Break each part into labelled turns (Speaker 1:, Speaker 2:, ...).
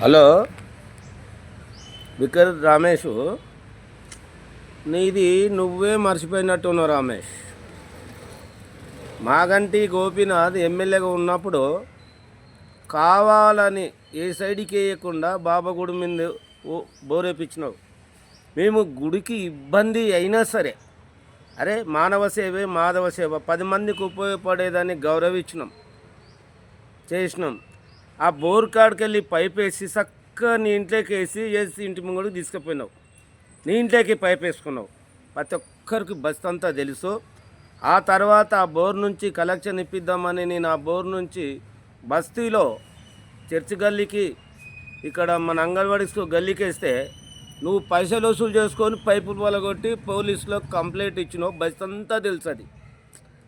Speaker 1: Hello weaker Ramesh, నీది నువ్వే మర్చిపోయినట్టున్నావు రమేష్. మాగంటి గోపీనాథ్ ఎమ్మెల్యేగా ఉన్నప్పుడు కావాలని ఏ సైడ్కి వేయకుండా బాబా గుడి మీద బోరేపించినావు. మేము గుడికి ఇబ్బంది అయినా సరే, అరే మానవ సేవే మాధవ సేవ, 10 మందికి ఉపయోగపడేదాన్ని గౌరవించినాం, చేసినాం. ఆ బోర్ కాడికి వెళ్ళి పైప్ వేసి చక్కగా నీ ఇంట్లోకి వేసి ఇంటి ముంగడికి తీసుకుపోయినావు. నీ ఇంట్లోకి పైప్ వేసుకున్నావు. ప్రతి ఒక్కరికి బస్తు అంతా తెలుసు. ఆ తర్వాత ఆ బోర్ నుంచి కలెక్షన్ ఇప్పిద్దామని నేను ఆ బోర్ నుంచి బస్తీలో చర్చి గల్లీకి, ఇక్కడ మన అంగన్వాడీ గల్లీకి వేస్తే నువ్వు పైసలు వసూలు చేసుకొని పైపులు పలగొట్టి పోలీసులకు కంప్లైంట్ ఇచ్చినావు. బస్తీ అంతా తెలుసు. అది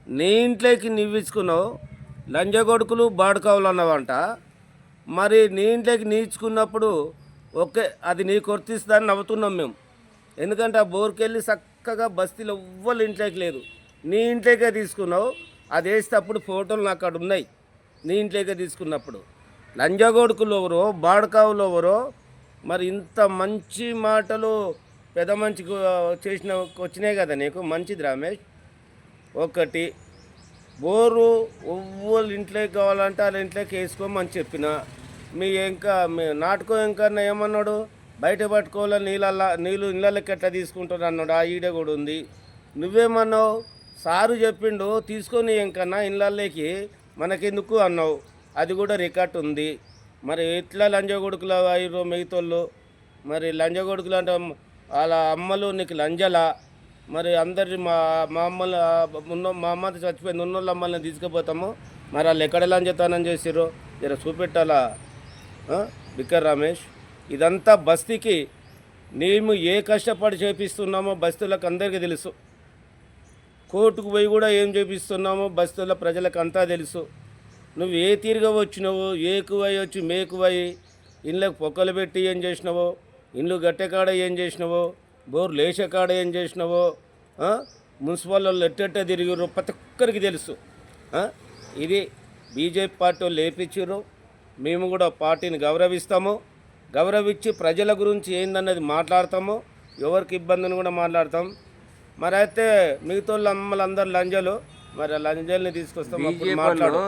Speaker 1: నీ ఇంట్లోకి నువ్విచ్చుకున్నావు. లంజగొడుకులు బాడుకావులు అన్నవంట. మరి నీ ఇంట్లోకి నీచుకున్నప్పుడు ఓకే, అది నీకు వర్తిస్తుందని నవ్వుతున్నాం మేము. ఎందుకంటే ఆ బోర్కి వెళ్ళి చక్కగా బస్తీలో ఎవ్వరు ఇంట్లోకి లేదు, నీ ఇంట్లోకే తీసుకున్నావు. అది వేసేటప్పుడు ఫోటోలు నాకు అక్కడ ఉన్నాయి. నీ ఇంట్లోకే తీసుకున్నప్పుడు లంజగొడుకులు ఎవరో బాడుకావులు ఎవరో, మరి ఇంత మంచి మాటలు పెద్ద మంచి చేసిన వచ్చినాయి కదా నీకు. మంచిది రమేష్. ఒకటి, బోరు ఎవ్వరు ఇంట్లోకి కావాలంటే వాళ్ళ ఇంట్లోకి వేసుకోమని చెప్పిన. మీ నాటుకో ఇంకన్నా ఏమన్నాడు, బయట పట్టుకోవాలి నీళ్ళు ఇళ్ళకి ఎట్లా తీసుకుంటారు అన్నాడు. ఆ ఈడ కూడా ఉంది. నువ్వేమన్నావు, సారు చెప్పిండు తీసుకొని ఇంకన్నా ఇళ్ళకి మనకెందుకు అన్నావు. అది కూడా రికార్డ్ ఉంది. మరి ఎట్లా లంజగొడుకులు అయ్యారు మిగతాళ్ళు? మరి లంజగొడుకులు అంటే వాళ్ళ అమ్మలు నీకు లంజలా? మరి అందరి మా మా అమ్మ చచ్చిపోయింది, ఉన్నోళ్ళ అమ్మల్ని తీసుకుపోతాము. మరి వాళ్ళు ఎక్కడ లంజతనం చేసిర్రు జర చూపెట్టాలా వికర్ రమేష్. ఇదంతా బస్తీకి మేము ఏ కష్టపడి చేపిస్తున్నామో బస్తీలకు అందరికీ తెలుసు. కోర్టుకు పోయి కూడా ఏం చేపిస్తున్నామో బస్తీల ప్రజలకు అంతా తెలుసు. నువ్వు ఏ తీరుగా వచ్చినావో, ఏకువై వచ్చి మేకువై ఇళ్ళకు పొక్కలు పెట్టి ఏం చేసినావో, ఇల్లు గట్టెకాడ ఏం చేసినావో, బోర్ లేచే కాడ ఏం చేసినావో, మున్సిపల్ వాళ్ళు ఎట్టెట్ట తిరిగిర్రు ప్రతి ఒక్కరికి తెలుసు. ఇది బీజేపీ పార్టీ వాళ్ళు లేపించారు. మేము కూడా పార్టీని గౌరవిస్తాము. గౌరవించి ప్రజల గురించి ఏందన్నది మాట్లాడతాము. ఎవరికి ఇబ్బందిని కూడా మాట్లాడతాం. మరి అయితే మిగతా వాళ్ళు అమ్మలందరూ లంజలు, మరి లంజల్ని తీసుకొస్తాం, అప్పుడు మాట్లాడు.